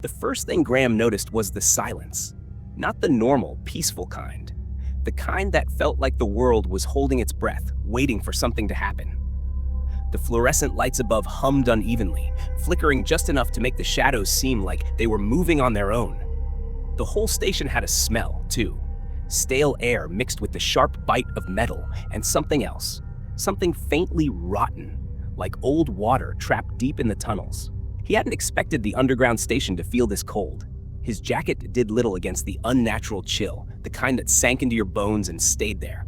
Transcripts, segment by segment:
The first thing Graham noticed was the silence. Not the normal, peaceful kind. The kind that felt like the world was holding its breath, waiting for something to happen. The fluorescent lights above hummed unevenly, flickering just enough to make the shadows seem like they were moving on their own. The whole station had a smell, too. Stale air mixed with the sharp bite of metal and something else. Something faintly rotten, like old water trapped deep in the tunnels. He hadn't expected the underground station to feel this cold. His jacket did little against the unnatural chill, the kind that sank into your bones and stayed there.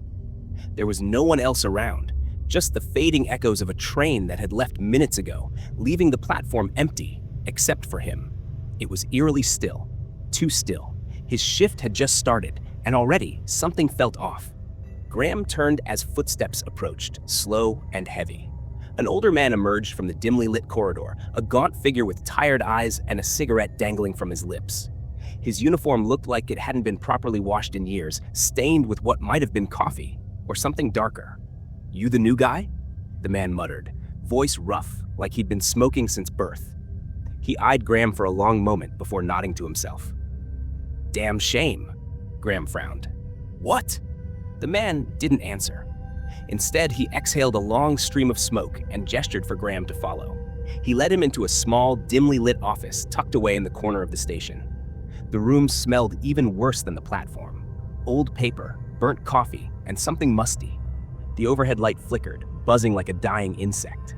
There was no one else around, just the fading echoes of a train that had left minutes ago, leaving the platform empty, except for him. It was eerily still, too still. His shift had just started, and already something felt off. Graham turned as footsteps approached, slow and heavy. An older man emerged from the dimly lit corridor, a gaunt figure with tired eyes and a cigarette dangling from his lips. His uniform looked like it hadn't been properly washed in years, stained with what might have been coffee, or something darker. "You the new guy?" the man muttered, voice rough, like he'd been smoking since birth. He eyed Graham for a long moment before nodding to himself. "Damn shame," Graham frowned. "What?" The man didn't answer. Instead, he exhaled a long stream of smoke and gestured for Graham to follow. He led him into a small, dimly lit office tucked away in the corner of the station. The room smelled even worse than the platform. Old paper, burnt coffee, and something musty. The overhead light flickered, buzzing like a dying insect.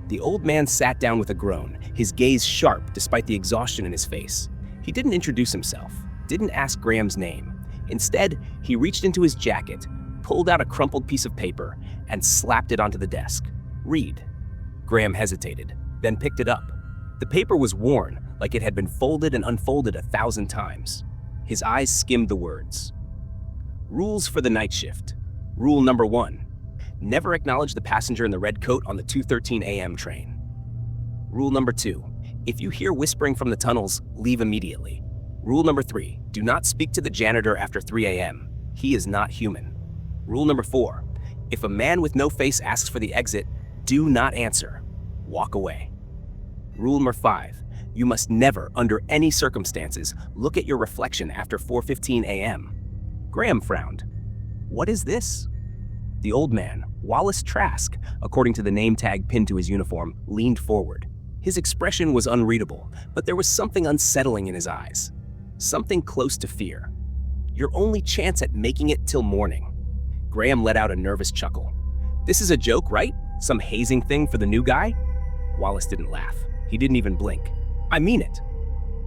The old man sat down with a groan, his gaze sharp despite the exhaustion in his face. He didn't introduce himself, didn't ask Graham's name. Instead, he reached into his jacket, pulled out a crumpled piece of paper, and slapped it onto the desk. "Read." Graham hesitated, then picked it up. The paper was worn, like it had been folded and unfolded 1,000 times. His eyes skimmed the words. "Rules for the night shift. Rule number 1. Never acknowledge the passenger in the red coat on the 2:13 a.m. train. Rule number 2. If you hear whispering from the tunnels, leave immediately. Rule number 3. Do not speak to the janitor after 3 a.m. He is not human. Rule number 4. If a man with no face asks for the exit, do not answer. Walk away. Rule number 5. You must never, under any circumstances, look at your reflection after 4:15 a.m. Graham frowned. "What is this?" The old man, Wallace Trask, according to the name tag pinned to his uniform, leaned forward. His expression was unreadable, but there was something unsettling in his eyes. Something close to fear. "Your only chance at making it till morning." Graham let out a nervous chuckle. "This is a joke, right? Some hazing thing for the new guy?" Wallace didn't laugh. He didn't even blink. "I mean it."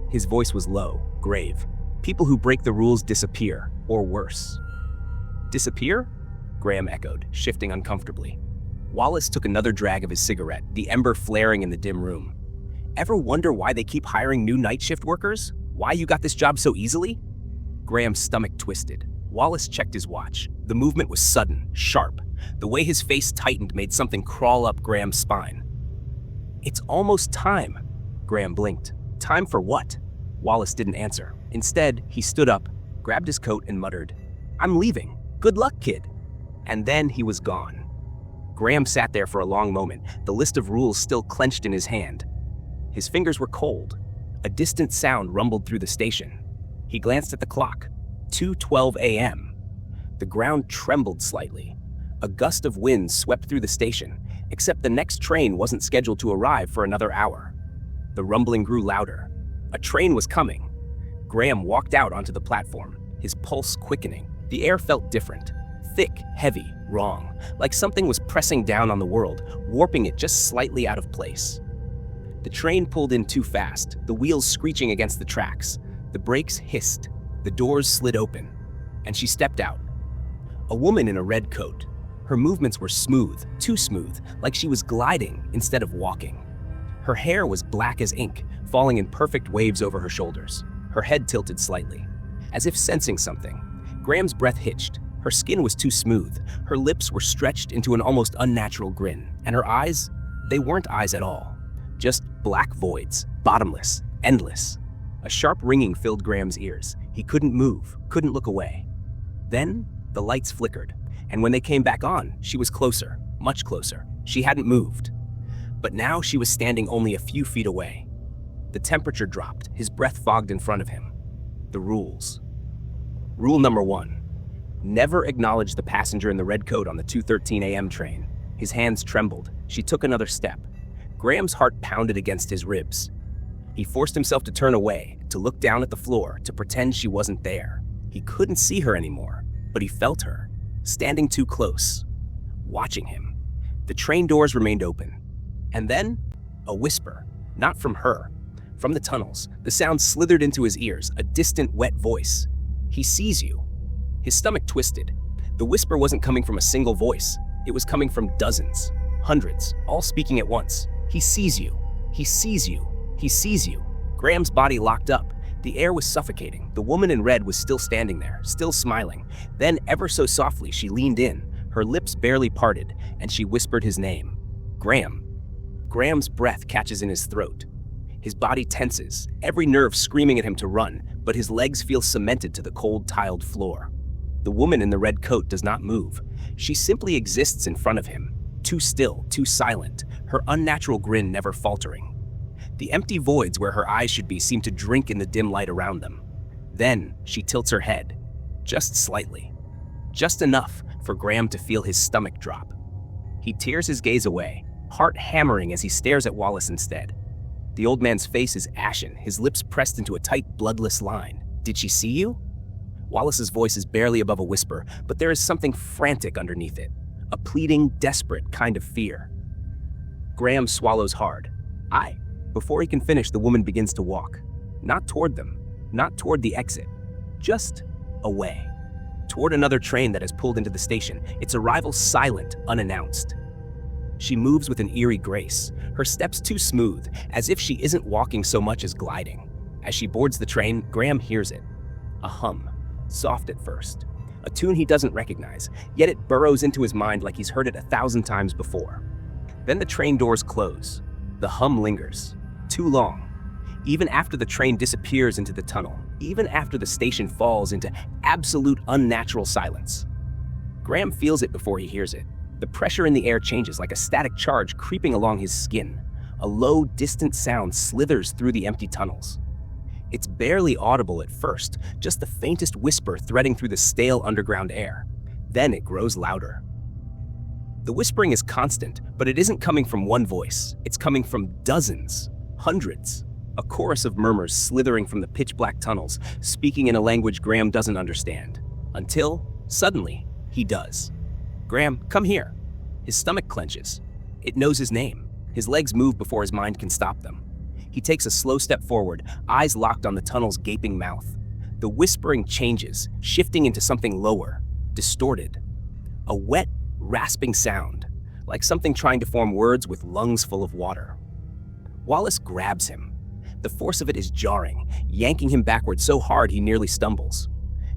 His voice was low, grave. "People who break the rules disappear, or worse." "Disappear?" Graham echoed, shifting uncomfortably. Wallace took another drag of his cigarette, the ember flaring in the dim room. "Ever wonder why they keep hiring new night shift workers? Why you got this job so easily?" Graham's stomach twisted. Wallace checked his watch. The movement was sudden, sharp. The way his face tightened made something crawl up Graham's spine. "It's almost time." Graham blinked. "Time for what?" Wallace didn't answer. Instead, he stood up, grabbed his coat, and muttered, "I'm leaving. Good luck, kid." And then he was gone. Graham sat there for a long moment, the list of rules still clenched in his hand. His fingers were cold. A distant sound rumbled through the station. He glanced at the clock. 2:12 a.m. The ground trembled slightly. A gust of wind swept through the station, except the next train wasn't scheduled to arrive for another hour. The rumbling grew louder. A train was coming. Graham walked out onto the platform, his pulse quickening. The air felt different. Thick, heavy, wrong, like something was pressing down on the world, warping it just slightly out of place. The train pulled in too fast, the wheels screeching against the tracks. The brakes hissed. The doors slid open, and she stepped out. A woman in a red coat. Her movements were smooth, too smooth, like she was gliding instead of walking. Her hair was black as ink, falling in perfect waves over her shoulders. Her head tilted slightly, as if sensing something. Graham's breath hitched. Her skin was too smooth. Her lips were stretched into an almost unnatural grin, and her eyes, they weren't eyes at all. Just black voids, bottomless, endless. A sharp ringing filled Graham's ears. He couldn't move, couldn't look away. Then, the lights flickered, and when they came back on, she was closer, much closer. She hadn't moved. But now she was standing only a few feet away. The temperature dropped, his breath fogged in front of him. The rules. Rule number 1. Never acknowledge the passenger in the red coat on the 2:13 a.m. train. His hands trembled. She took another step. Graham's heart pounded against his ribs. He forced himself to turn away, to look down at the floor, to pretend she wasn't there. He couldn't see her anymore, but he felt her, standing too close, watching him. The train doors remained open. And then, a whisper, not from her. From the tunnels, the sound slithered into his ears, a distant, wet voice. "He sees you." His stomach twisted. The whisper wasn't coming from a single voice. It was coming from dozens, hundreds, all speaking at once. "He sees you. He sees you. He sees you." Graham's body locked up. The air was suffocating. The woman in red was still standing there, still smiling. Then, ever so softly, she leaned in. Her lips barely parted, and she whispered his name. "Graham." Graham's breath catches in his throat. His body tenses, every nerve screaming at him to run, but his legs feel cemented to the cold, tiled floor. The woman in the red coat does not move. She simply exists in front of him, too still, too silent, her unnatural grin never faltering. The empty voids where her eyes should be seem to drink in the dim light around them. Then she tilts her head, just slightly, just enough for Graham to feel his stomach drop. He tears his gaze away, heart hammering as he stares at Wallace instead. The old man's face is ashen, his lips pressed into a tight, bloodless line. "Did she see you?" Wallace's voice is barely above a whisper, but there is something frantic underneath it, a pleading, desperate kind of fear. Graham swallows hard. "I." Before he can finish, the woman begins to walk. Not toward them, not toward the exit, just away. Toward another train that has pulled into the station, its arrival silent, unannounced. She moves with an eerie grace, her steps too smooth, as if she isn't walking so much as gliding. As she boards the train, Graham hears it. A hum, soft at first. A tune he doesn't recognize, yet it burrows into his mind like he's heard it 1,000 times before. Then the train doors close. The hum lingers. Too long. Even after the train disappears into the tunnel, even after the station falls into absolute unnatural silence. Graham feels it before he hears it. The pressure in the air changes like a static charge creeping along his skin. A low, distant sound slithers through the empty tunnels. It's barely audible at first, just the faintest whisper threading through the stale underground air. Then it grows louder. The whispering is constant, but it isn't coming from one voice. It's coming from dozens, hundreds. A chorus of murmurs slithering from the pitch-black tunnels, speaking in a language Graham doesn't understand. Until, suddenly, he does. "Graham, come here." His stomach clenches. It knows his name. His legs move before his mind can stop them. He takes a slow step forward, eyes locked on the tunnel's gaping mouth. The whispering changes, shifting into something lower, distorted. A wet, rasping sound, like something trying to form words with lungs full of water. Wallace grabs him. The force of it is jarring, yanking him backward so hard he nearly stumbles.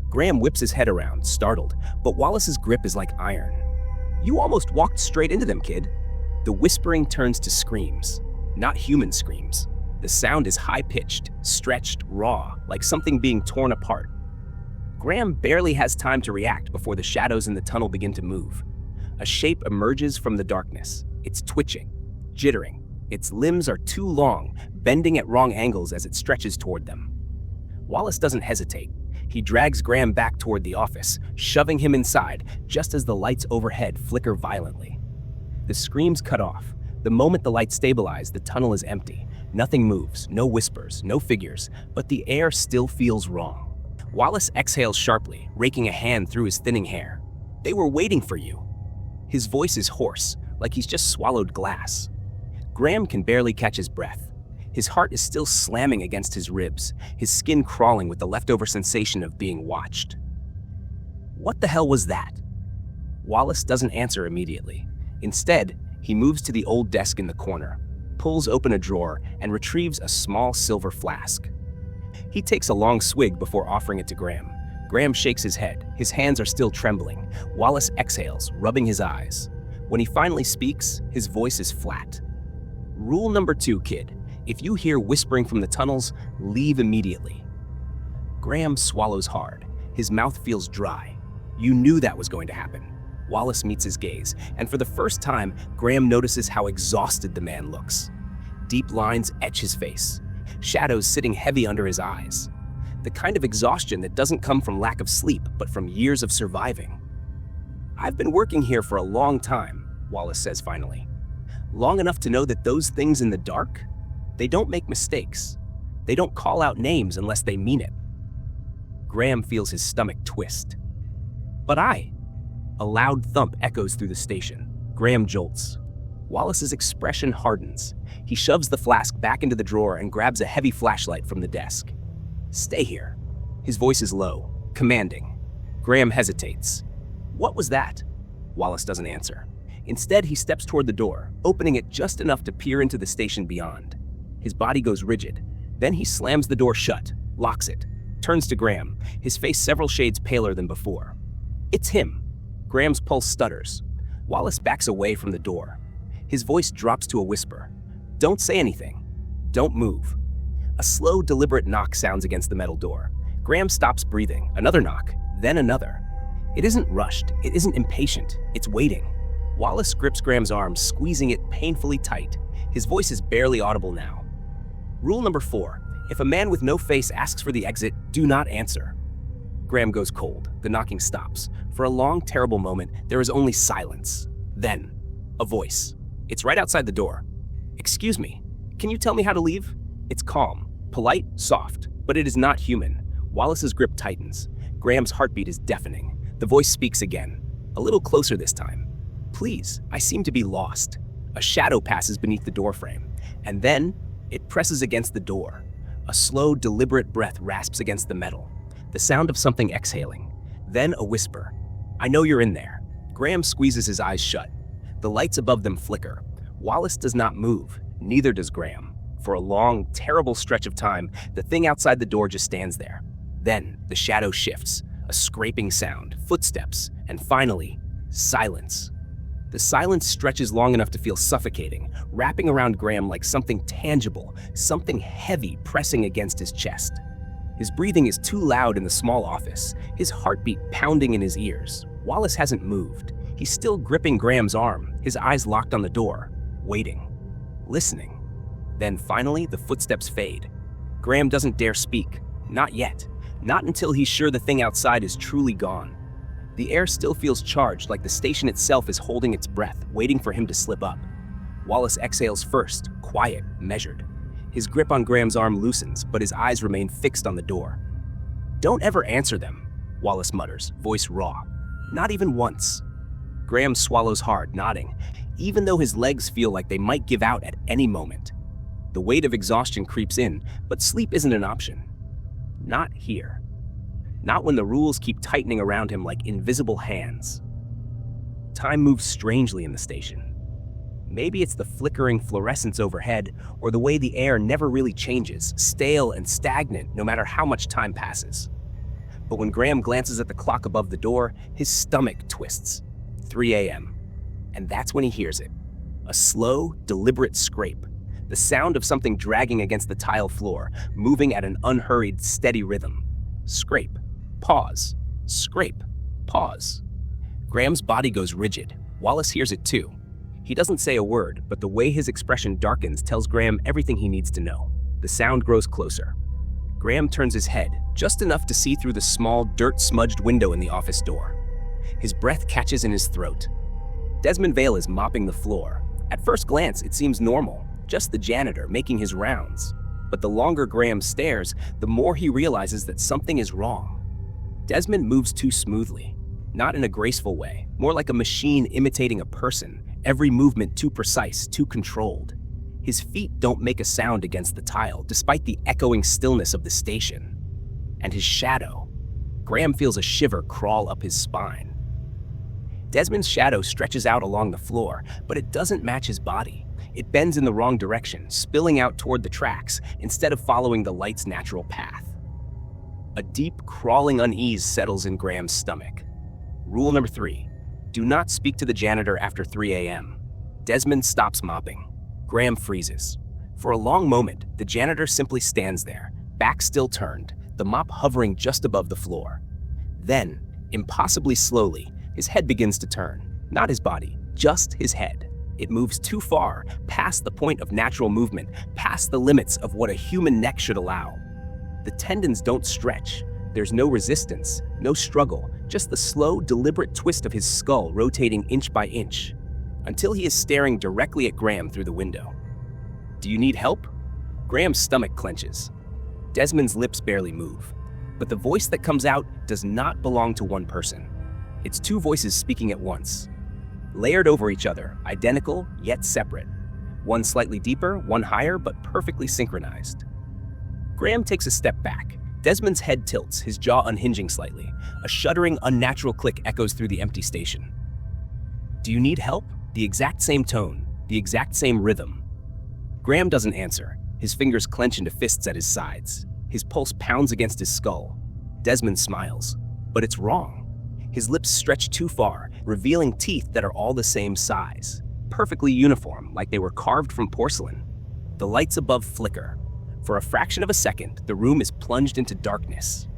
Graham whips his head around, startled, but Wallace's grip is like iron. "You almost walked straight into them, kid." The whispering turns to screams, not human screams. The sound is high-pitched, stretched, raw, like something being torn apart. Graham barely has time to react before the shadows in the tunnel begin to move. A shape emerges from the darkness. It's twitching, jittering. Its limbs are too long, bending at wrong angles as it stretches toward them. Wallace doesn't hesitate. He drags Graham back toward the office, shoving him inside just as the lights overhead flicker violently. The screams cut off. The moment the lights stabilize, the tunnel is empty. Nothing moves, no whispers, no figures, but the air still feels wrong. Wallace exhales sharply, raking a hand through his thinning hair. "They were waiting for you." His voice is hoarse, like he's just swallowed glass. Graham can barely catch his breath. His heart is still slamming against his ribs, his skin crawling with the leftover sensation of being watched. What the hell was that? Wallace doesn't answer immediately. Instead, he moves to the old desk in the corner, pulls open a drawer, and retrieves a small silver flask. He takes a long swig before offering it to Graham. Graham shakes his head. His hands are still trembling. Wallace exhales, rubbing his eyes. When he finally speaks, his voice is flat. "Rule number 2, kid. If you hear whispering from the tunnels, leave immediately." Graham swallows hard. His mouth feels dry. You knew that was going to happen. Wallace meets his gaze, and for the first time, Graham notices how exhausted the man looks. Deep lines etch his face. shadows sitting heavy under his eyes. The kind of exhaustion that doesn't come from lack of sleep, but from years of surviving. "I've been working here for a long time," Wallace says finally. "Long enough to know that those things in the dark, they don't make mistakes. They don't call out names unless they mean it." Graham feels his stomach twist. "But I..." A loud thump echoes through the station. Graham jolts. Wallace's expression hardens. He shoves the flask back into the drawer and grabs a heavy flashlight from the desk. "Stay here." His voice is low, commanding. Graham hesitates. "What was that?" Wallace doesn't answer. Instead, he steps toward the door, opening it just enough to peer into the station beyond. His body goes rigid. Then he slams the door shut, locks it, turns to Graham, his face several shades paler than before. It's him. Graham's pulse stutters. Wallace backs away from the door. His voice drops to a whisper. "Don't say anything. Don't move." A slow, deliberate knock sounds against the metal door. Graham stops breathing. Another knock, then another. It isn't rushed. It isn't impatient. It's waiting. Wallace grips Graham's arm, squeezing it painfully tight. His voice is barely audible now. "Rule number 4. If a man with no face asks for the exit, do not answer." Graham goes cold. The knocking stops. For a long, terrible moment, there is only silence. Then, a voice. It's right outside the door. "Excuse me, can you tell me how to leave?" It's calm, polite, soft, but it is not human. Wallace's grip tightens. Graham's heartbeat is deafening. The voice speaks again, a little closer this time. "Please, I seem to be lost." A shadow passes beneath the doorframe, and then it presses against the door. A slow, deliberate breath rasps against the metal. The sound of something exhaling. Then a whisper. "I know you're in there." Graham squeezes his eyes shut. The lights above them flicker. Wallace does not move, neither does Graham. For a long, terrible stretch of time, the thing outside the door just stands there. Then, the shadow shifts, a scraping sound, footsteps, and finally, silence. The silence stretches long enough to feel suffocating, wrapping around Graham like something tangible, something heavy pressing against his chest. His breathing is too loud in the small office, his heartbeat pounding in his ears. Wallace hasn't moved. He's still gripping Graham's arm, his eyes locked on the door, waiting, listening. Then finally, the footsteps fade. Graham doesn't dare speak. Not yet. Not until he's sure the thing outside is truly gone. The air still feels charged, like the station itself is holding its breath, waiting for him to slip up. Wallace exhales first, quiet, measured. His grip on Graham's arm loosens, but his eyes remain fixed on the door. "Don't ever answer them," Wallace mutters, voice raw. "Not even once." Graham swallows hard, nodding, even though his legs feel like they might give out at any moment. The weight of exhaustion creeps in, but sleep isn't an option. Not here. Not when the rules keep tightening around him like invisible hands. Time moves strangely in the station. Maybe it's the flickering fluorescence overhead, or the way the air never really changes, stale and stagnant no matter how much time passes. But when Graham glances at the clock above the door, his stomach twists. 3 a.m. And that's when he hears it. A slow, deliberate scrape. The sound of something dragging against the tile floor, moving at an unhurried, steady rhythm. Scrape. Pause. Scrape. Pause. Graham's body goes rigid. Wallace hears it too. He doesn't say a word, but the way his expression darkens tells Graham everything he needs to know. The sound grows closer. Graham turns his head, just enough to see through the small, dirt-smudged window in the office door. His breath catches in his throat. Desmond Vale is mopping the floor. At first glance, it seems normal, just the janitor making his rounds. But the longer Graham stares, the more he realizes that something is wrong. Desmond moves too smoothly, not in a graceful way, more like a machine imitating a person, every movement too precise, too controlled. His feet don't make a sound against the tile, despite the echoing stillness of the station. And his shadow. Graham feels a shiver crawl up his spine. Desmond's shadow stretches out along the floor, but it doesn't match his body. It bends in the wrong direction, spilling out toward the tracks, instead of following the light's natural path. A deep, crawling unease settles in Graham's stomach. Rule number 3. Do not speak to the janitor after 3 a.m. Desmond stops mopping. Graham freezes. For a long moment, the janitor simply stands there, back still turned, the mop hovering just above the floor. Then, impossibly slowly, his head begins to turn. Not his body, just his head. It moves too far, past the point of natural movement, past the limits of what a human neck should allow. The tendons don't stretch. There's no resistance, no struggle, just the slow, deliberate twist of his skull rotating inch by inch, until he is staring directly at Graham through the window. "Do you need help?" Graham's stomach clenches. Desmond's lips barely move, but the voice that comes out does not belong to one person. It's two voices speaking at once, layered over each other, identical yet separate. One slightly deeper, one higher, but perfectly synchronized. Graham takes a step back. Desmond's head tilts, his jaw unhinging slightly. A shuddering, unnatural click echoes through the empty station. "Do you need help?" The exact same tone, the exact same rhythm. Graham doesn't answer. His fingers clench into fists at his sides. His pulse pounds against his skull. Desmond smiles, but it's wrong. His lips stretch too far, revealing teeth that are all the same size, perfectly uniform, like they were carved from porcelain. The lights above flicker. For a fraction of a second, the room is plunged into darkness.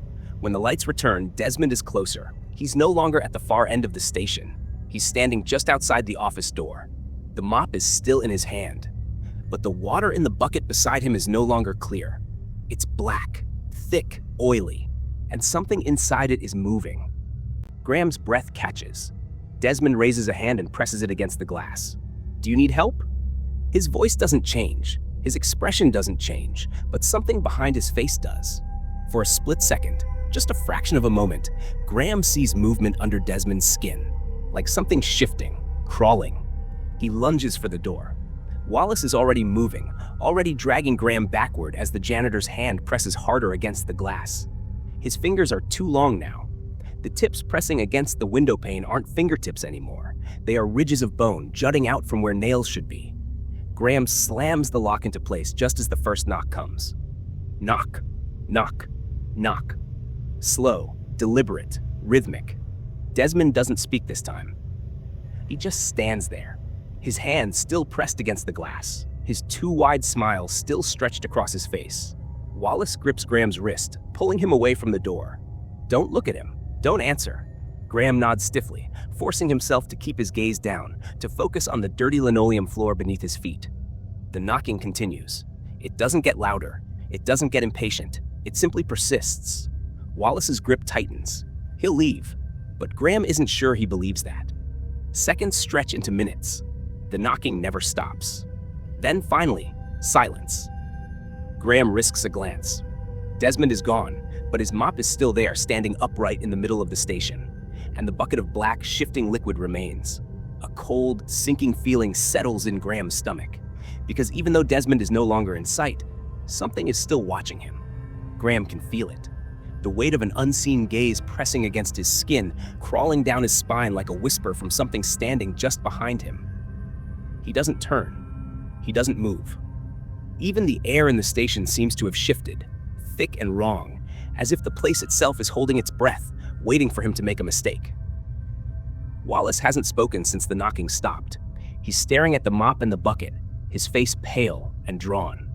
When the lights return, Desmond is closer. He's no longer at the far end of the station. He's standing just outside the office door. The mop is still in his hand, but the water in the bucket beside him is no longer clear. It's black, thick, oily, and something inside it is moving. Graham's breath catches. Desmond raises a hand and presses it against the glass. "Do you need help?" His voice doesn't change. His expression doesn't change, but something behind his face does. For a split second, just a fraction of a moment, Graham sees movement under Desmond's skin, like something shifting, crawling. He lunges for the door. Wallace is already moving, already dragging Graham backward as the janitor's hand presses harder against the glass. His fingers are too long now. The tips pressing against the window pane aren't fingertips anymore. They are ridges of bone jutting out from where nails should be. Graham slams the lock into place just as the first knock comes. Knock, knock, knock. Slow, deliberate, rhythmic. Desmond doesn't speak this time. He just stands there, his hand still pressed against the glass, his too wide smile still stretched across his face. Wallace grips Graham's wrist, pulling him away from the door. "Don't look at him. Don't answer." Graham nods stiffly, forcing himself to keep his gaze down, to focus on the dirty linoleum floor beneath his feet. The knocking continues. It doesn't get louder. It doesn't get impatient. It simply persists. Wallace's grip tightens. He'll leave, but Graham isn't sure he believes that. Seconds stretch into minutes. The knocking never stops. Then finally, silence. Graham risks a glance. Desmond is gone, but his mop is still there, standing upright in the middle of the station, and the bucket of black, shifting liquid remains. A cold, sinking feeling settles in Graham's stomach, because even though Desmond is no longer in sight, something is still watching him. Graham can feel it. The weight of an unseen gaze pressing against his skin, crawling down his spine like a whisper from something standing just behind him. He doesn't turn. He doesn't move. Even the air in the station seems to have shifted, thick and wrong, as if the place itself is holding its breath, waiting for him to make a mistake. Wallace hasn't spoken since the knocking stopped. He's staring at the mop and the bucket, his face pale and drawn.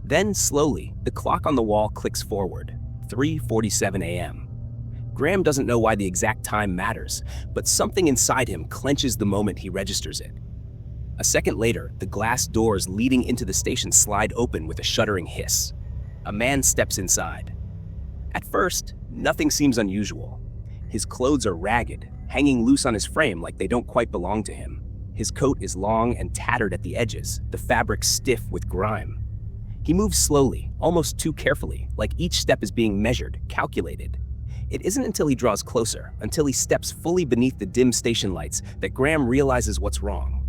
Then, slowly, the clock on the wall clicks forward, 3:47 a.m. Graham doesn't know why the exact time matters, but something inside him clenches the moment he registers it. A second later, the glass doors leading into the station slide open with a shuddering hiss. A man steps inside. At first, nothing seems unusual. His clothes are ragged, hanging loose on his frame like they don't quite belong to him. His coat is long and tattered at the edges, the fabric stiff with grime. He moves slowly, almost too carefully, like each step is being measured, calculated. It isn't until he draws closer, until he steps fully beneath the dim station lights, that Graham realizes what's wrong.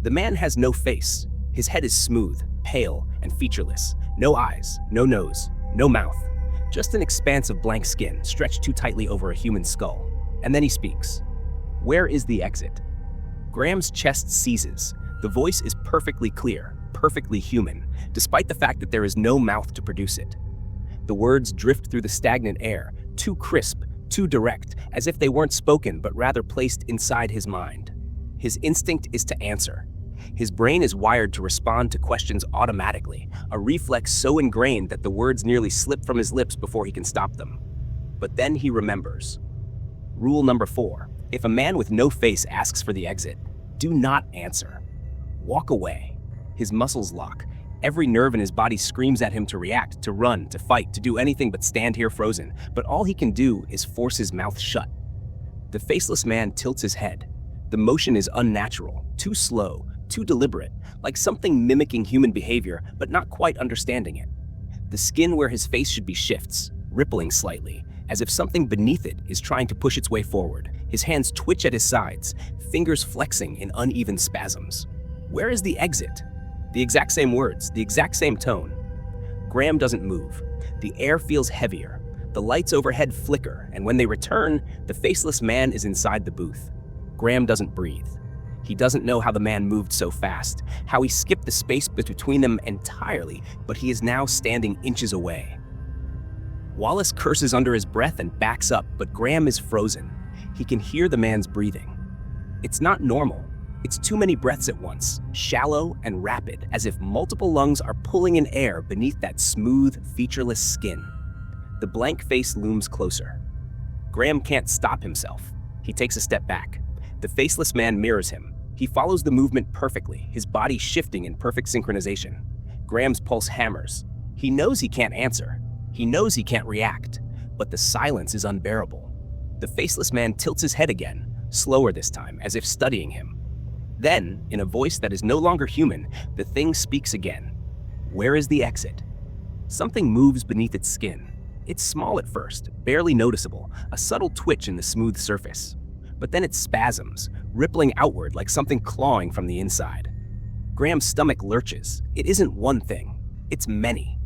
The man has no face. His head is smooth, pale, and featureless. No eyes, no nose, no mouth. Just an expanse of blank skin stretched too tightly over a human skull. And then he speaks. "Where is the exit?" Graham's chest seizes. The voice is perfectly clear, perfectly human, despite the fact that there is no mouth to produce it. The words drift through the stagnant air, too crisp, too direct, as if they weren't spoken but rather placed inside his mind. His instinct is to answer. His brain is wired to respond to questions automatically, a reflex so ingrained that the words nearly slip from his lips before he can stop them. But then he remembers. Rule number 4. If a man with no face asks for the exit, do not answer. Walk away. His muscles lock. Every nerve in his body screams at him to react, to run, to fight, to do anything but stand here frozen. But all he can do is force his mouth shut. The faceless man tilts his head. The motion is unnatural, too slow, too deliberate, like something mimicking human behavior, but not quite understanding it. The skin where his face should be shifts, rippling slightly, as if something beneath it is trying to push its way forward. His hands twitch at his sides, fingers flexing in uneven spasms. Where is the exit? The exact same words, the exact same tone. Graham doesn't move. The air feels heavier. The lights overhead flicker, and when they return, the faceless man is inside the booth. Graham doesn't breathe. He doesn't know how the man moved so fast, how he skipped the space between them entirely, but he is now standing inches away. Wallace curses under his breath and backs up, but Graham is frozen. He can hear the man's breathing. It's not normal. It's too many breaths at once, shallow and rapid, as if multiple lungs are pulling in air beneath that smooth, featureless skin. The blank face looms closer. Graham can't stop himself. He takes a step back. The faceless man mirrors him. He follows the movement perfectly, his body shifting in perfect synchronization. Graham's pulse hammers. He knows he can't answer. He knows he can't react, but the silence is unbearable. The faceless man tilts his head again, slower this time, as if studying him. Then, in a voice that is no longer human, the thing speaks again. Where is the exit? Something moves beneath its skin. It's small at first, barely noticeable, a subtle twitch in the smooth surface. But then it spasms, rippling outward like something clawing from the inside. Graham's stomach lurches. It isn't one thing, it's many.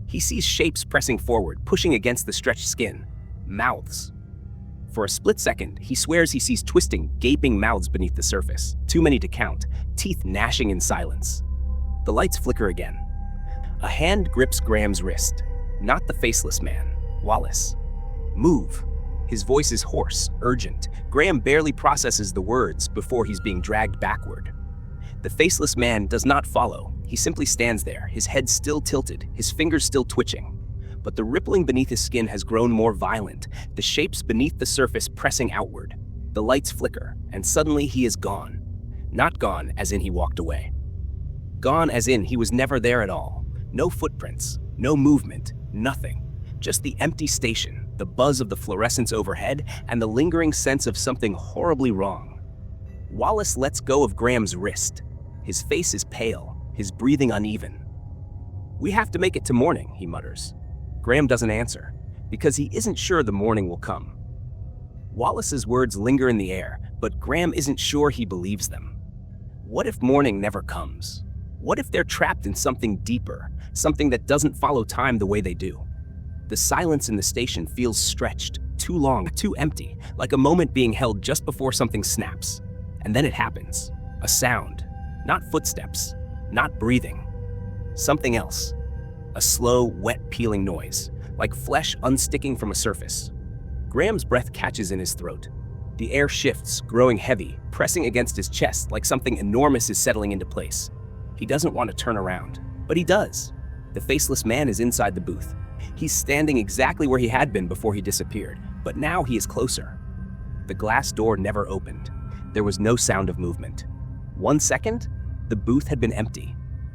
He sees shapes pressing forward, pushing against the stretched skin. Mouths. For a split second, he swears he sees twisting, gaping mouths beneath the surface. Too many to count, teeth gnashing in silence. The lights flicker again. A hand grips Graham's wrist. Not the faceless man, Wallace. Move. His voice is hoarse, urgent. Graham barely processes the words before he's being dragged backward. The faceless man does not follow. He simply stands there, his head still tilted, his fingers still twitching. But the rippling beneath his skin has grown more violent, the shapes beneath the surface pressing outward. The lights flicker, and suddenly he is gone. Not gone as in he walked away. Gone as in he was never there at all. No footprints, no movement, nothing. Just the empty station, the buzz of the fluorescence overhead, and the lingering sense of something horribly wrong. Wallace lets go of Graham's wrist. His face is pale, his breathing uneven. "We have to make it to morning," he mutters. Graham doesn't answer, because he isn't sure the morning will come. Wallace's words linger in the air, but Graham isn't sure he believes them. What if morning never comes? What if they're trapped in something deeper, something that doesn't follow time the way they do? The silence in the station feels stretched, too long, too empty, like a moment being held just before something snaps. And then it happens. A sound. Not footsteps. Not breathing. Something else. A slow, wet peeling noise, like flesh unsticking from a surface. Graham's breath catches in his throat. The air shifts, growing heavy, pressing against his chest like something enormous is settling into place. He doesn't want to turn around, but he does. The faceless man is inside the booth. He's standing exactly where he had been before he disappeared, but now he is closer. The glass door never opened. There was no sound of movement. 1 second, the booth had been empty.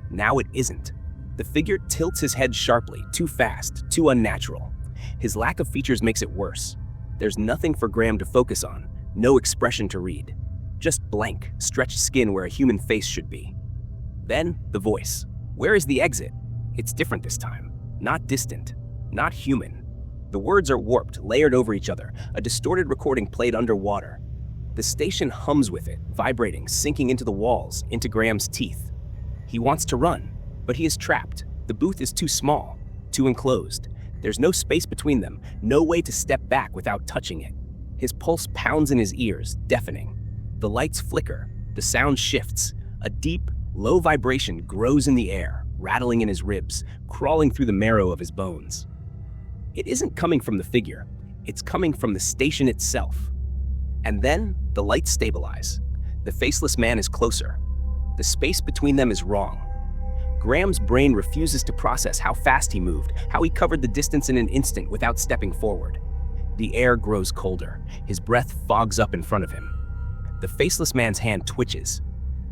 Now it isn't. The figure tilts his head sharply, too fast, too unnatural. His lack of features makes it worse. There's nothing for Graham to focus on, no expression to read. Just blank, stretched skin where a human face should be. Then, the voice. Where is the exit? It's different this time. Not distant. Not human. The words are warped, layered over each other, a distorted recording played underwater. The station hums with it, vibrating, sinking into the walls, into Graham's teeth. He wants to run, but he is trapped. The booth is too small, too enclosed. There's no space between them, no way to step back without touching it. His pulse pounds in his ears, deafening. The lights flicker, the sound shifts. A deep, low vibration grows in the air, rattling in his ribs, crawling through the marrow of his bones. It isn't coming from the figure, it's coming from the station itself. And then, the lights stabilize. The faceless man is closer. The space between them is wrong. Graham's brain refuses to process how fast he moved, how he covered the distance in an instant without stepping forward. The air grows colder. His breath fogs up in front of him. The faceless man's hand twitches.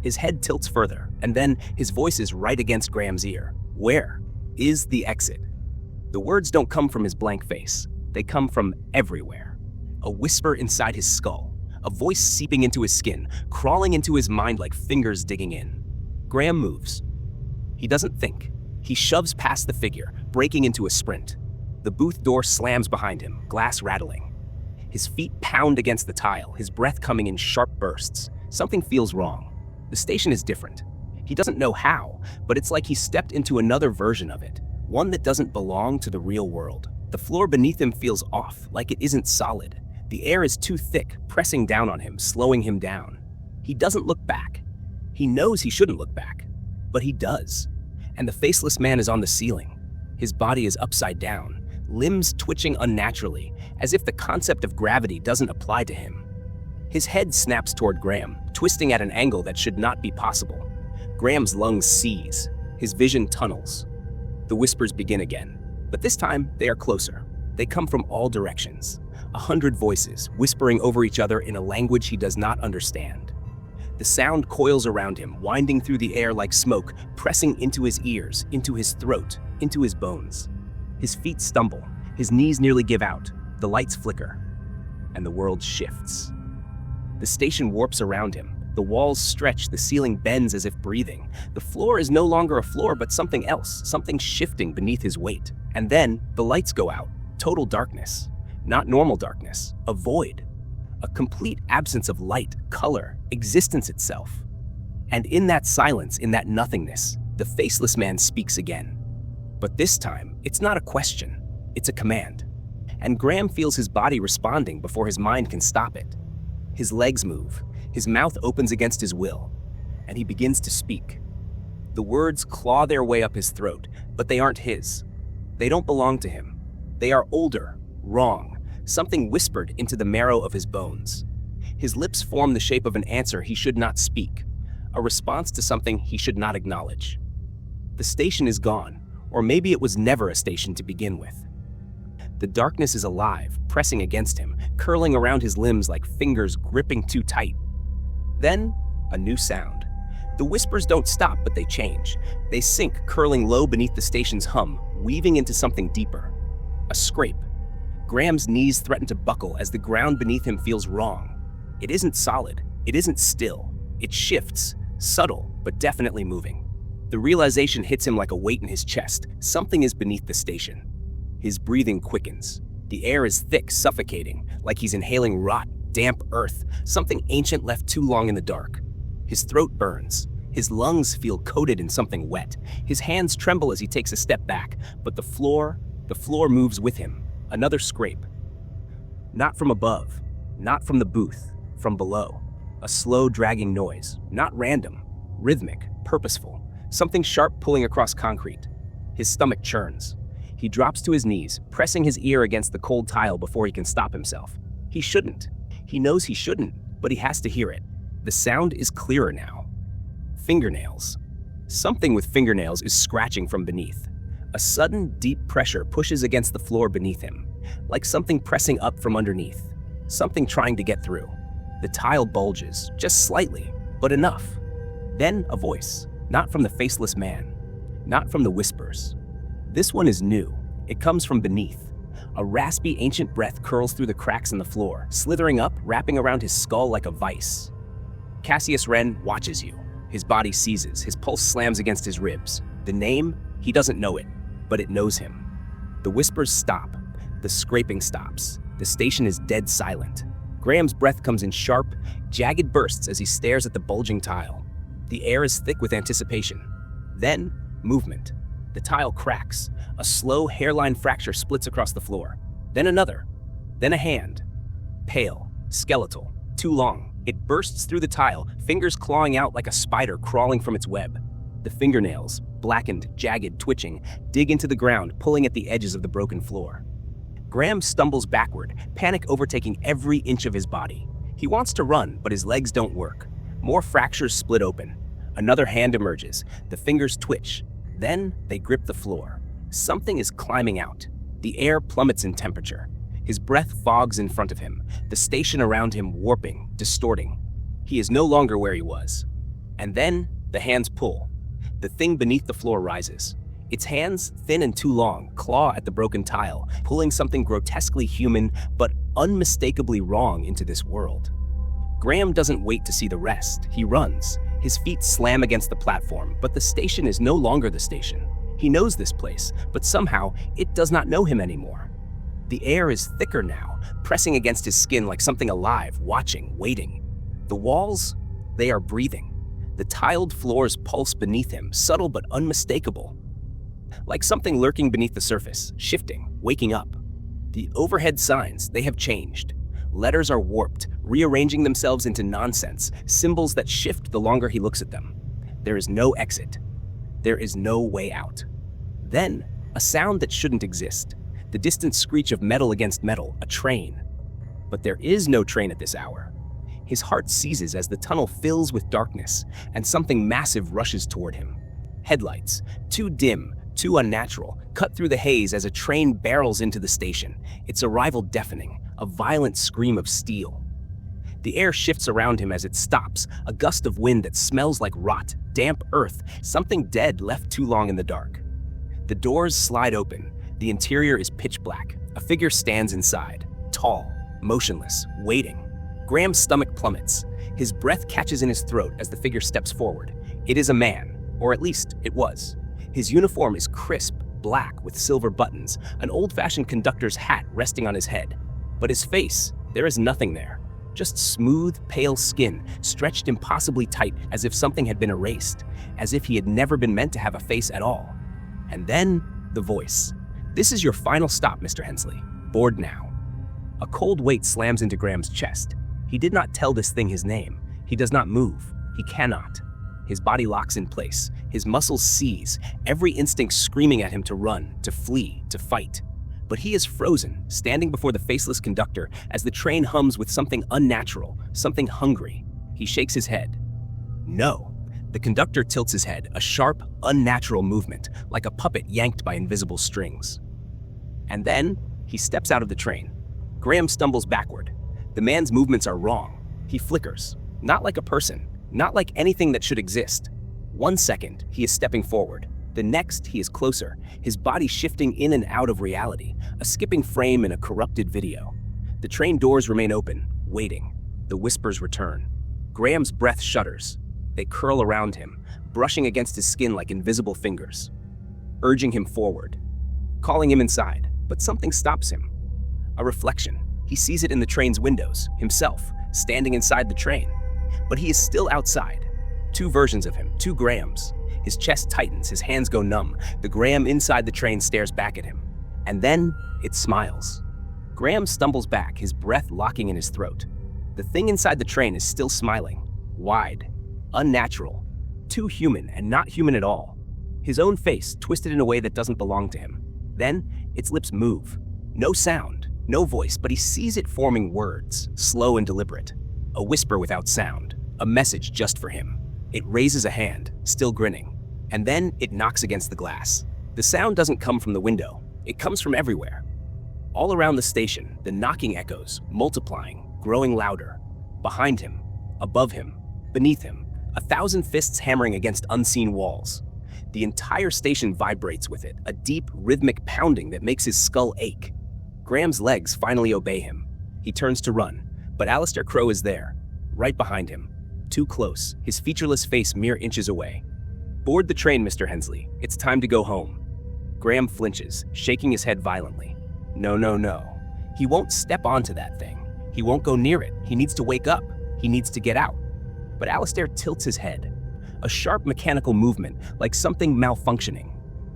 His head tilts further, and then his voice is right against Graham's ear. Where is the exit? The words don't come from his blank face. They come from everywhere. A whisper inside his skull, a voice seeping into his skin, crawling into his mind like fingers digging in. Graham moves. He doesn't think. He shoves past the figure, breaking into a sprint. The booth door slams behind him, glass rattling. His feet pound against the tile, his breath coming in sharp bursts. Something feels wrong. The station is different. He doesn't know how, but it's like he stepped into another version of it, one that doesn't belong to the real world. The floor beneath him feels off, like it isn't solid. The air is too thick, pressing down on him, slowing him down. He doesn't look back. He knows he shouldn't look back, but he does. And the faceless man is on the ceiling. His body is upside down, limbs twitching unnaturally, as if the concept of gravity doesn't apply to him. His head snaps toward Graham, twisting at an angle that should not be possible. Graham's lungs seize. His vision tunnels. The whispers begin again, but this time they are closer. They come from all directions. 100 voices, whispering over each other in a language he does not understand. The sound coils around him, winding through the air like smoke, pressing into his ears, into his throat, into his bones. His feet stumble. His knees nearly give out. The lights flicker. And the world shifts. The station warps around him. The walls stretch, the ceiling bends as if breathing. The floor is no longer a floor, but something else, something shifting beneath his weight. And then the lights go out. Total darkness. Not normal darkness. A void. A complete absence of light, color, existence itself. And in that silence, in that nothingness, the faceless man speaks again. But this time, it's not a question. It's a command. And Graham feels his body responding before his mind can stop it. His legs move. His mouth opens against his will, and he begins to speak. The words claw their way up his throat, but they aren't his. They don't belong to him. They are older, wrong, something whispered into the marrow of his bones. His lips form the shape of an answer he should not speak, a response to something he should not acknowledge. The station is gone, or maybe it was never a station to begin with. The darkness is alive, pressing against him, curling around his limbs like fingers gripping too tight. Then, a new sound. The whispers don't stop, but they change. They sink, curling low beneath the station's hum, weaving into something deeper. A scrape. Graham's knees threaten to buckle as the ground beneath him feels wrong. It isn't solid. It isn't still. It shifts, subtle, but definitely moving. The realization hits him like a weight in his chest. Something is beneath the station. His breathing quickens. The air is thick, suffocating, like he's inhaling rot, damp earth, something ancient left too long in the dark. His throat burns. His lungs feel coated in something wet. His hands tremble as he takes a step back, but the floor moves with him. Another scrape. Not from above, not from the booth, from below. A slow, dragging noise, not random, rhythmic, purposeful, something sharp pulling across concrete. His stomach churns. He drops to his knees, pressing his ear against the cold tile before he can stop himself. He shouldn't. He knows he shouldn't, but he has to hear it. The sound is clearer now. Fingernails. Something with fingernails is scratching from beneath. A sudden, deep pressure pushes against the floor beneath him, like something pressing up from underneath, something trying to get through. The tile bulges, just slightly, but enough. Then a voice, not from the faceless man, not from the whispers. This one is new. It comes from beneath. A raspy, ancient breath curls through the cracks in the floor, slithering up, wrapping around his skull like a vice. Cassius Wren watches you. His body seizes, his pulse slams against his ribs. The name? He doesn't know it, but it knows him. The whispers stop. The scraping stops. The station is dead silent. Graham's breath comes in sharp, jagged bursts as he stares at the bulging tile. The air is thick with anticipation. Then, movement. The tile cracks. A slow hairline fracture splits across the floor. Then another. Then a hand. Pale, skeletal, too long. It bursts through the tile, fingers clawing out like a spider crawling from its web. The fingernails, blackened, jagged, twitching, dig into the ground, pulling at the edges of the broken floor. Graham stumbles backward, panic overtaking every inch of his body. He wants to run, but his legs don't work. More fractures split open. Another hand emerges. The fingers twitch. Then they grip the floor. Something is climbing out. The air plummets in temperature. His breath fogs in front of him, the station around him warping, distorting. He is no longer where he was. And then the hands pull. The thing beneath the floor rises. Its hands, thin and too long, claw at the broken tile, pulling something grotesquely human but unmistakably wrong into this world. Graham doesn't wait to see the rest. He runs. His feet slam against the platform, but the station is no longer the station. He knows this place, but somehow it does not know him anymore. The air is thicker now, pressing against his skin like something alive, watching, waiting. The walls, they are breathing. The tiled floors pulse beneath him, subtle but unmistakable. Like something lurking beneath the surface, shifting, waking up. The overhead signs, they have changed. Letters are warped, rearranging themselves into nonsense, symbols that shift the longer he looks at them. There is no exit. There is no way out. Then, a sound that shouldn't exist. The distant screech of metal against metal, a train. But there is no train at this hour. His heart seizes as the tunnel fills with darkness, and something massive rushes toward him. Headlights, too dim, too unnatural, cut through the haze as a train barrels into the station, its arrival deafening, a violent scream of steel. The air shifts around him as it stops, a gust of wind that smells like rot, damp earth, something dead left too long in the dark. The doors slide open. The interior is pitch black. A figure stands inside, tall, motionless, waiting. Graham's stomach plummets. His breath catches in his throat as the figure steps forward. It is a man, or at least it was. His uniform is crisp, black with silver buttons, an old-fashioned conductor's hat resting on his head. But his face, there is nothing there. Just smooth, pale skin, stretched impossibly tight as if something had been erased, as if he had never been meant to have a face at all. And then, the voice. "This is your final stop, Mr. Hensley. Board now." A cold weight slams into Graham's chest. He did not tell this thing his name. He does not move. He cannot. His body locks in place. His muscles seize, every instinct screaming at him to run, to flee, to fight. But he is frozen, standing before the faceless conductor as the train hums with something unnatural, something hungry. He shakes his head. No. The conductor tilts his head, a sharp, unnatural movement, like a puppet yanked by invisible strings. And then, he steps out of the train. Graham stumbles backward. The man's movements are wrong. He flickers, not like a person, not like anything that should exist. 1 second, he is stepping forward. The next, he is closer, his body shifting in and out of reality, a skipping frame in a corrupted video. The train doors remain open, waiting. The whispers return. Graham's breath shudders. They curl around him, brushing against his skin like invisible fingers, urging him forward, calling him inside, but something stops him. A reflection. He sees it in the train's windows, himself, standing inside the train. But he is still outside. 2 versions of him, 2 Grahams. His chest tightens, his hands go numb. The Graham inside the train stares back at him. And then, it smiles. Graham stumbles back, his breath locking in his throat. The thing inside the train is still smiling. Wide, unnatural, too human and not human at all. His own face twisted in a way that doesn't belong to him. Then, its lips move. No sound, no voice, but he sees it forming words, slow and deliberate. A whisper without sound, a message just for him. It raises a hand, still grinning. And then it knocks against the glass. The sound doesn't come from the window. It comes from everywhere. All around the station, the knocking echoes, multiplying, growing louder. Behind him, above him, beneath him, 1,000 fists hammering against unseen walls. The entire station vibrates with it, a deep, rhythmic pounding that makes his skull ache. Graham's legs finally obey him. He turns to run, but Alistair Crowe is there, right behind him. Too close, his featureless face mere inches away. "Board the train, Mr. Hensley. It's time to go home." Graham flinches, shaking his head violently. No, no, no. He won't step onto that thing. He won't go near it. He needs to wake up. He needs to get out. But Alistair tilts his head. A sharp mechanical movement, like something malfunctioning.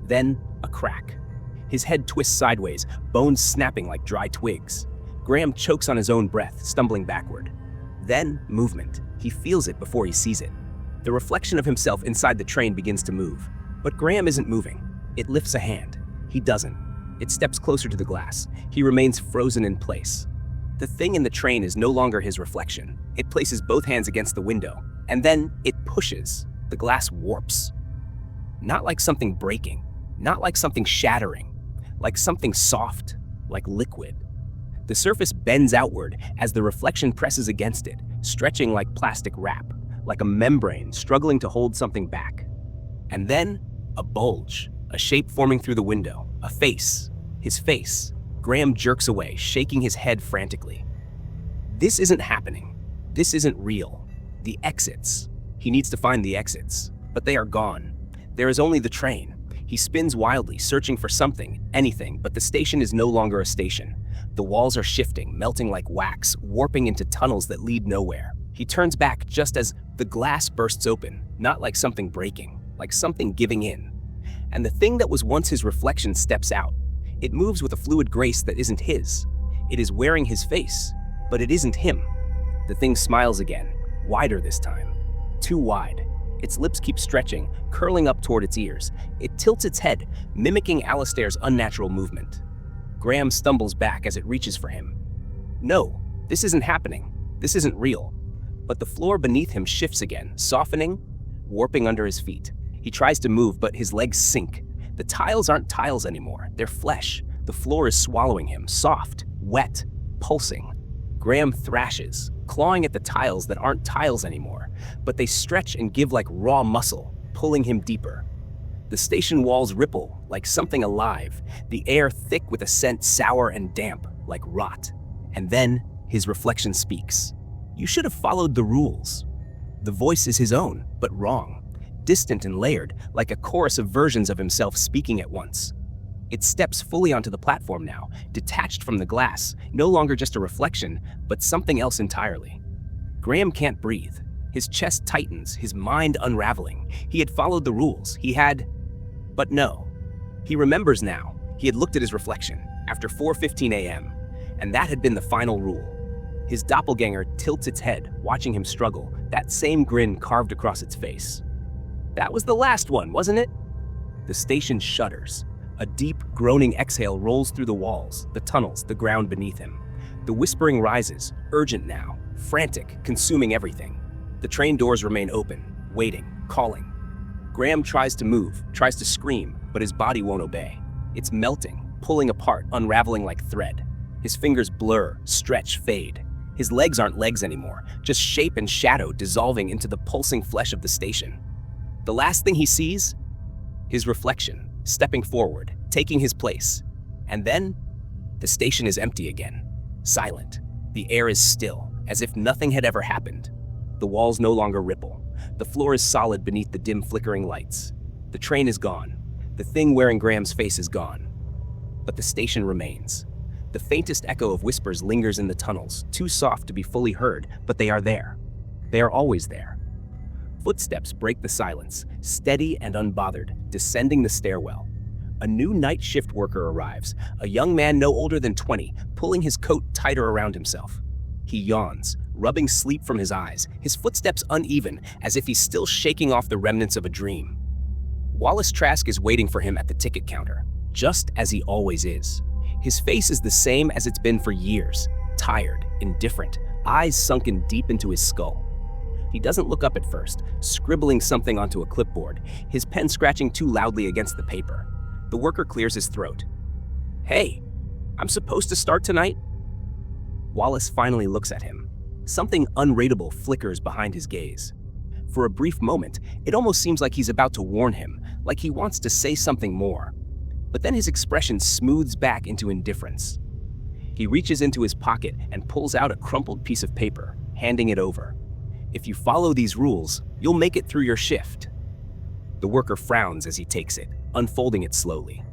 Then, a crack. His head twists sideways, bones snapping like dry twigs. Graham chokes on his own breath, stumbling backward. Then, movement. He feels it before he sees it. The reflection of himself inside the train begins to move. But Graham isn't moving. It lifts a hand. He doesn't. It steps closer to the glass. He remains frozen in place. The thing in the train is no longer his reflection. It places both hands against the window, and then it pushes. The glass warps. Not like something breaking, not like something shattering, like something soft, like liquid. The surface bends outward as the reflection presses against it, stretching like plastic wrap. like a membrane struggling to hold something back. And then, a bulge, a shape forming through the window, a face. His face. Graham jerks away, shaking his head frantically. This isn't happening. This isn't real. The exits. He needs to find the exits, but they are gone. There is only the train. He spins wildly, searching for something, anything, but the station is no longer a station. The walls are shifting, melting like wax, warping into tunnels that lead nowhere. He turns back just as the glass bursts open, not like something breaking, like something giving in. And the thing that was once his reflection steps out. It moves with a fluid grace that isn't his. It is wearing his face, but it isn't him. The thing smiles again, wider this time. Too wide. Its lips keep stretching, curling up toward its ears. It tilts its head, mimicking Alistair's unnatural movement. Graham stumbles back as it reaches for him. No, this isn't happening. This isn't real. But the floor beneath him shifts again, softening, warping under his feet. He tries to move, but his legs sink. The tiles aren't tiles anymore. They're flesh. The floor is swallowing him, soft, wet, pulsing. Graham thrashes, clawing at the tiles that aren't tiles anymore, but they stretch and give like raw muscle, pulling him deeper. The station walls ripple like something alive, the air thick with a scent sour and damp, like rot. And then his reflection speaks. You should have followed the rules. The voice is his own, but wrong. Distant and layered, like a chorus of versions of himself speaking at once. It steps fully onto the platform now, detached from the glass, no longer just a reflection, but something else entirely. Graham can't breathe. His chest tightens, his mind unraveling. He had followed the rules. He had... But no. He remembers now. He had looked at his reflection, after 4:15 a.m., and that had been the final rule. His doppelganger tilts its head, watching him struggle, that same grin carved across its face. That was the last one, wasn't it? The station shudders. A deep, groaning exhale rolls through the walls, the tunnels, the ground beneath him. The whispering rises, urgent now, frantic, consuming everything. The train doors remain open, waiting, calling. Graham tries to move, tries to scream, but his body won't obey. It's melting, pulling apart, unraveling like thread. His fingers blur, stretch, fade. His legs aren't legs anymore, just shape and shadow dissolving into the pulsing flesh of the station. The last thing he sees? His reflection, stepping forward, taking his place. And then, the station is empty again, silent. The air is still, as if nothing had ever happened. The walls no longer ripple. The floor is solid beneath the dim flickering lights. The train is gone. The thing wearing Graham's face is gone. But the station remains. The faintest echo of whispers lingers in the tunnels, too soft to be fully heard, but they are there. They are always there. Footsteps break the silence, steady and unbothered, descending the stairwell. A new night shift worker arrives, a young man no older than 20, pulling his coat tighter around himself. He yawns, rubbing sleep from his eyes, his footsteps uneven, as if he's still shaking off the remnants of a dream. Wallace Trask is waiting for him at the ticket counter, just as he always is. His face is the same as it's been for years, tired, indifferent, eyes sunken deep into his skull. He doesn't look up at first, scribbling something onto a clipboard, his pen scratching too loudly against the paper. The worker clears his throat. Hey, I'm supposed to start tonight? Wallace finally looks at him. Something unreadable flickers behind his gaze. For a brief moment, it almost seems like he's about to warn him, like he wants to say something more. But then his expression smooths back into indifference. He reaches into his pocket and pulls out a crumpled piece of paper, handing it over. If you follow these rules, you'll make it through your shift. The worker frowns as he takes it, unfolding it slowly.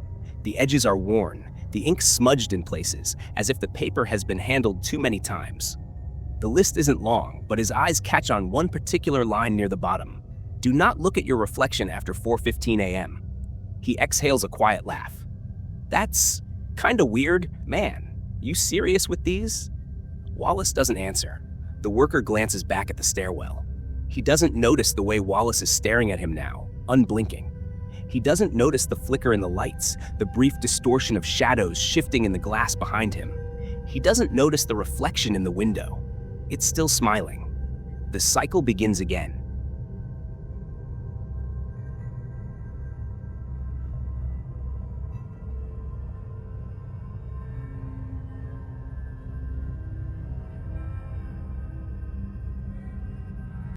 The edges are worn, the ink smudged in places, as if the paper has been handled too many times. The list isn't long, but his eyes catch on one particular line near the bottom. Do not look at your reflection after 4:15 a.m. He exhales a quiet laugh. That's kinda weird, man. You serious with these? Wallace doesn't answer. The worker glances back at the stairwell. He doesn't notice the way Wallace is staring at him now, unblinking. He doesn't notice the flicker in the lights, the brief distortion of shadows shifting in the glass behind him. He doesn't notice the reflection in the window. It's still smiling. The cycle begins again.